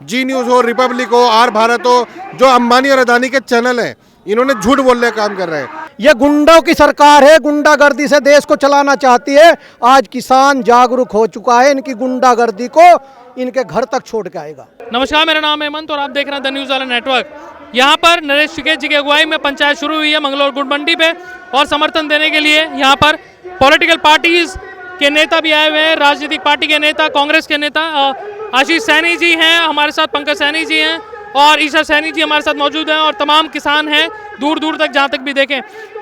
जी news हो, Republic हो, are Bharat हो, जो अंबानी और अदानी के चैनल हैं, इन्होंने झूठ बोलने का काम कर रहे हैं। ये गुंडों की सरकार है, गुंडागर्दी से देश को चलाना चाहती है। आज किसान जागरूक हो चुका है, इनकी गुंडागर्दी को इनके घर तक छोड़ के आएगा। नमस्कार, मेरा नाम है हेमंत और आप देख रहे हैं द न्यूज़ वाला नेटवर्क। यहाँ पर नरेश टिकैत जी की अगुवाई में पंचायत शुरू हुई है मंगलौर गुड़ मंडी पे, और समर्थन देने के लिए यहाँ पर पॉलिटिकल पार्टीज के नेता भी आए हुए हैं। राजनीतिक पार्टी के नेता, कांग्रेस के नेता आशीष सैनी जी हैं हमारे साथ, पंकज सैनी जी हैं और ईशा सैनी जी हमारे साथ मौजूद हैं, और तमाम किसान हैं दूर दूर तक, जहाँ तक भी देखें।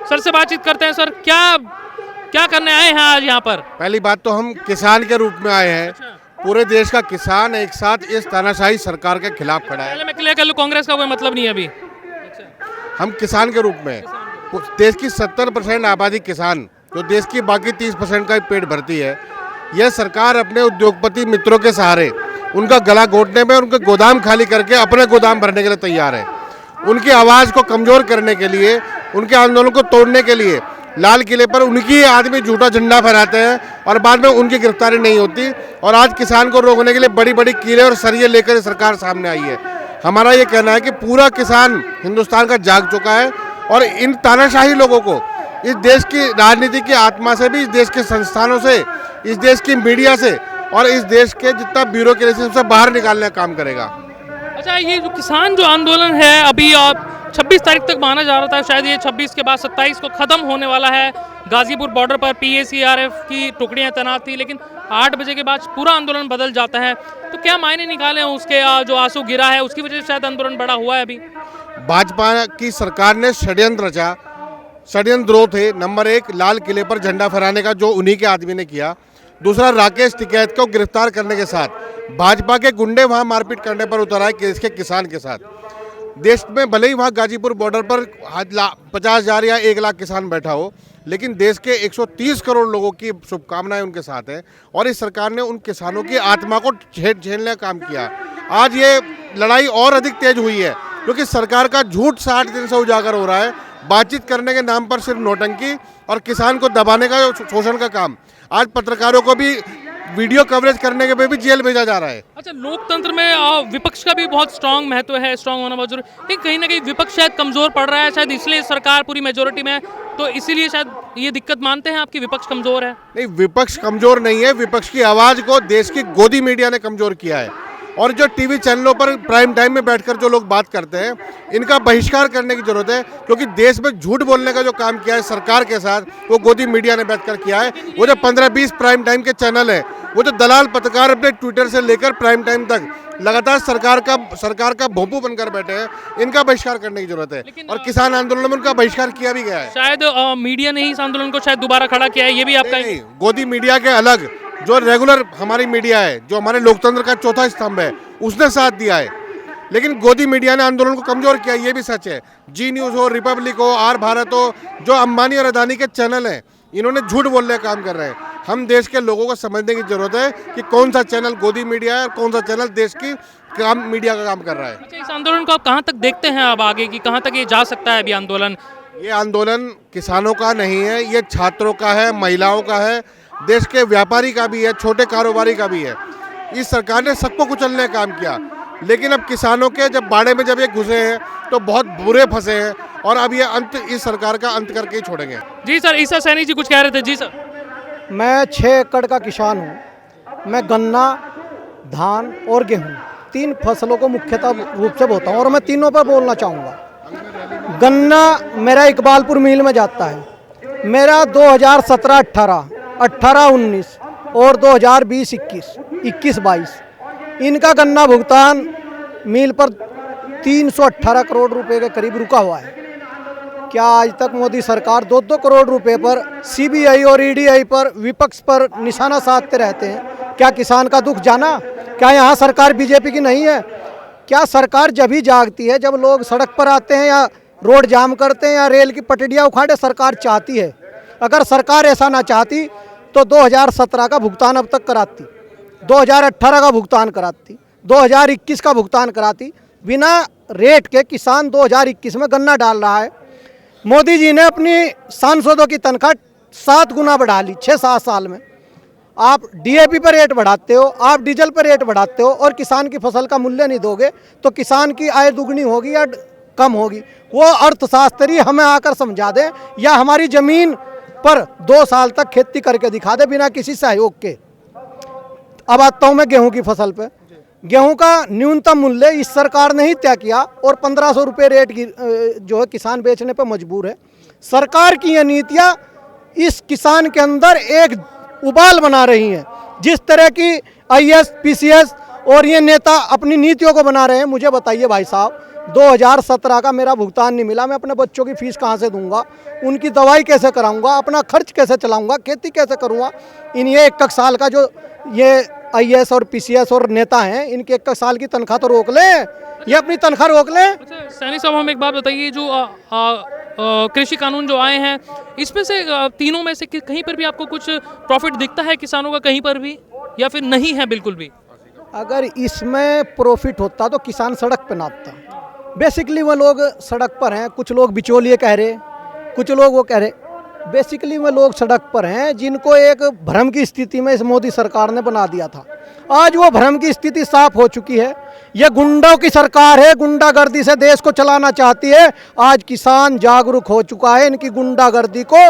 सर से बातचीत करते हैं। सर, क्या करने आए हैं आज यहाँ पर? पहली बात तो हम किसान के रूप में आए हैं। पूरे देश का किसान एक साथ इस तानाशाही सरकार के खिलाफ खड़ा है। पहले मैं क्लियर कर लूँ, कांग्रेस का कोई मतलब नहीं है अभी। हम किसान के रूप में, देश की 70% आबादी किसान, जो देश की बाकी 30% का पेट भरती है, यह सरकार अपने उद्योगपति मित्रों के सहारे उनका गला घोटने में, उनके गोदाम खाली करके अपने गोदाम भरने के लिए तैयार है। उनकी आवाज़ को कमज़ोर करने के लिए, उनके आंदोलन को तोड़ने के लिए लाल किले पर उनकी आदमी झूठा झंडा फहराते हैं और बाद में उनकी गिरफ्तारी नहीं होती। और आज किसान को रोकने के लिए बड़ी बड़ी कीले और सरिये लेकर सरकार सामने आई है। हमारा ये कहना है कि पूरा किसान हिंदुस्तान का जाग चुका है, और इन तानाशाही लोगों को इस देश की राजनीति की आत्मा से भी, इस देश के संस्थानों से, इस देश की मीडिया से और इस देश के जितना ब्यूरोक्रेसी से बाहर निकालने का काम करेगा। अच्छा, ये जो किसान जो आंदोलन है अभी 26 तारीख तक माना जा रहा था, शायद ये 26 के बाद 27 को ख़त्म होने वाला है। गाजीपुर बॉर्डर पर PACRF की टुकड़ियां तैनात थी, लेकिन 8 बजे के बाद पूरा आंदोलन बदल जाता है। तो क्या मायने निकाले हैं उसके? जो आंसू गिरा है उसकी वजह से शायद आंदोलन बड़ा हुआ है अभी। भाजपा की सरकार ने षड्यंत्र रचा। षड्यंत्र थे, नंबर 1 लाल किले पर झंडा फहराने का, जो उन्हीं के आदमी ने किया। दूसरा, राकेश टिकैत को गिरफ्तार करने के साथ भाजपा के गुंडे वहां मारपीट करने पर उतर आए इसके किसान के साथ। देश में भले ही वहां गाजीपुर बॉर्डर पर 50,000 या 1 लाख किसान बैठा हो, लेकिन देश के 130 करोड़ लोगों की शुभकामनाएं उनके साथ हैं, और इस सरकार ने उन किसानों की आत्मा को झेलने का काम किया। आज ये लड़ाई और अधिक तेज हुई है क्योंकि सरकार का झूठ 60 दिन से उजागर हो रहा है। बातचीत करने के नाम पर सिर्फ नौटंकी और किसान को दबाने का, शोषण का काम। आज पत्रकारों को भी वीडियो कवरेज करने के भी जेल भेजा जा रहा है। अच्छा, लोकतंत्र में विपक्ष का भी बहुत स्ट्रांग महत्व है, स्ट्रांग होना बहुत जरूरी, लेकिन कहीं ना कहीं विपक्ष शायद कमजोर पड़ रहा है, शायद इसलिए सरकार पूरी मेजोरिटी में है, तो इसीलिए शायद ये दिक्कत मानते हैं आपकी, विपक्ष कमजोर है। नहीं, विपक्ष कमजोर नहीं है। विपक्ष की आवाज़ को देश की गोदी मीडिया ने कमजोर किया है, और जो टीवी चैनलों पर प्राइम टाइम में बैठकर जो लोग बात करते हैं, इनका बहिष्कार करने की जरूरत है। क्योंकि देश में झूठ बोलने का जो काम किया है सरकार के साथ, वो गोदी मीडिया ने बैठकर किया है। वो जो 15-20 प्राइम टाइम के चैनल है, वो जो दलाल पत्रकार अपने ट्विटर से लेकर प्राइम टाइम तक लगातार सरकार का भोंपू बनकर बैठे हैं, इनका बहिष्कार करने की जरूरत है। और किसान आंदोलन में उनका बहिष्कार किया भी गया है। शायद मीडिया ने ही इस आंदोलन को शायद दोबारा खड़ा किया है, ये भी आपका? नहीं, गोदी मीडिया के अलग जो रेगुलर हमारी मीडिया है, जो हमारे लोकतंत्र का चौथा स्तंभ है, उसने साथ दिया है। लेकिन गोदी मीडिया ने आंदोलन को कमजोर किया, ये भी सच है। जी न्यूज़ हो, रिपब्लिक हो, आर भारत हो, जो अंबानी और अदानी के चैनल हैं, इन्होंने झूठ बोलने का काम कर रहे हैं। हम देश के लोगों को समझने की जरूरत है कि कौन सा चैनल गोदी मीडिया है और कौन सा चैनल देश की मीडिया का काम कर रहा है। अच्छा, इस आंदोलन को आप कहाँ तक देखते हैं अब आगे की, कहाँ तक ये जा सकता है अभी आंदोलन? ये आंदोलन किसानों का नहीं है, ये छात्रों का है, महिलाओं का है, देश के व्यापारी का भी है, छोटे कारोबारी का भी है। इस सरकार ने सबको कुचलने का काम किया, लेकिन अब किसानों के जब बाड़े में जब ये घुसे हैं तो बहुत बुरे फंसे हैं, और अब ये अंत इस सरकार का अंत करके ही छोड़ेंगे। जी सर, ईशा सैनी जी कुछ कह रहे थे। जी सर। मैं 6 एकड़ का किसान हूँ। मैं गन्ना, धान और गेहूँ 3 फसलों को मुख्यतः रूप से बोता हूँ, और मैं तीनों पर बोलना चाहूँगा। गन्ना मेरा इकबालपुर मिल में जाता है। मेरा 2017-18, 18-19 और 2020-21, 21-22 इनका गन्ना भुगतान मिल पर 318 करोड़ रुपए के करीब रुका हुआ है। क्या आज तक मोदी सरकार 2-2 करोड़ रुपए पर CBI और EDI पर, विपक्ष पर निशाना साधते रहते हैं? क्या किसान का दुख जाना? क्या यहाँ सरकार BJP की नहीं है? क्या सरकार जब ही जागती है जब लोग सड़क पर आते हैं या रोड जाम करते हैं या रेल की पटरियाँ उखाड़े? सरकार चाहती है। अगर सरकार ऐसा ना चाहती तो 2017 का भुगतान अब तक कराती, 2018 का भुगतान कराती, 2021 का भुगतान कराती। बिना रेट के किसान 2021 में गन्ना डाल रहा है। मोदी जी ने अपनी सांसदों की तनख्वाह 7 गुना बढ़ा ली 6-7 साल में। आप डीएपी पर रेट बढ़ाते हो, आप डीजल पर रेट बढ़ाते हो और किसान की फसल का मूल्य नहीं दोगे तो किसान की आय दुगनी होगी या कम होगी? वो अर्थशास्त्री हमें आकर समझा दें या हमारी ज़मीन पर 2 साल तक खेती करके दिखा दे बिना किसी सहयोग के। अब आता हूँ मैं गेहूं की फसल पे। गेहूं का न्यूनतम मूल्य इस सरकार ने ही तय किया और 1500 रुपये रेट जो है किसान बेचने पर मजबूर है। सरकार की ये नीतियाँ इस किसान के अंदर एक उबाल बना रही हैं। जिस तरह की आईएएस, पीसीएस और ये नेता अपनी नीतियों को बना रहे हैं, मुझे बताइए भाई साहब, 2017 का मेरा भुगतान नहीं मिला, मैं अपने बच्चों की फीस कहाँ से दूंगा, उनकी दवाई कैसे कराऊंगा, अपना खर्च कैसे चलाऊंगा, खेती कैसे करूंगा? इन ये 1 साल का जो ये आईएएस और पीसीएस और नेता हैं, इनके 1 साल की तनख्वाह तो रोक लें, ये अपनी तनख्वाह रोक लें। अच्छा सैनी साहब, हम एक बात बताइए, जो कृषि कानून जो आए हैं, इसमें से तीनों में से कहीं पर भी आपको कुछ प्रॉफिट दिखता है किसानों का कहीं पर भी, या फिर नहीं है बिल्कुल भी? अगर इसमें प्रॉफिट होता तो किसान सड़क पे नापता। बेसिकली वो लोग सड़क पर हैं, कुछ लोग बिचौलिए कह रहे, कुछ लोग वो कह रहे, बेसिकली वो लोग सड़क पर हैं जिनको एक भ्रम की स्थिति में इस मोदी सरकार ने बना दिया था। आज वो भ्रम की स्थिति साफ हो चुकी है। ये गुंडों की सरकार है, गुंडागर्दी से देश को चलाना चाहती है। आज किसान जागरूक हो चुका है, इनकी गुंडागर्दी को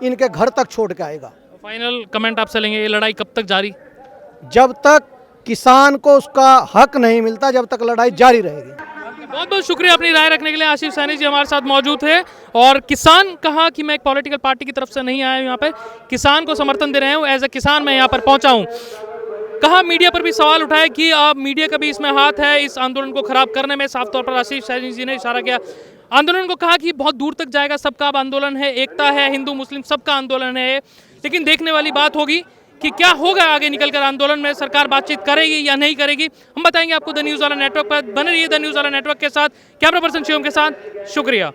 इनके घर तक छोड़ के आएगा। फाइनल कमेंट आपसे लेंगे, ये लड़ाई कब तक जारी? जब तक किसान को उसका हक नहीं मिलता, जब तक लड़ाई जारी रहेगी। बहुत बहुत शुक्रिया अपनी राय रखने के लिए। आशीष सैनी जी हमारे साथ मौजूद थे और किसान कहा कि मैं एक पॉलिटिकल पार्टी की तरफ से नहीं आया हूँ, यहाँ पे किसान को समर्थन दे रहे हूँ, एज ए किसान मैं यहाँ पर पहुँचा हूँ। कहा मीडिया पर भी सवाल उठाया कि अब मीडिया का भी इसमें हाथ है इस आंदोलन को खराब करने में। साफ तौर पर आशीष सैनी जी ने इशारा किया आंदोलन को, कहा कि बहुत दूर तक जाएगा, सबका अब आंदोलन है, एकता है, हिंदू मुस्लिम सबका आंदोलन है। लेकिन देखने वाली बात होगी कि क्या होगा आगे निकलकर आंदोलन में, सरकार बातचीत करेगी या नहीं करेगी, हम बताएंगे आपको द न्यूज़ वाला नेटवर्क पर। बने रहिए द न्यूज़ वाला नेटवर्क के साथ। कैमरा पर्सन शिवम के साथ, शुक्रिया।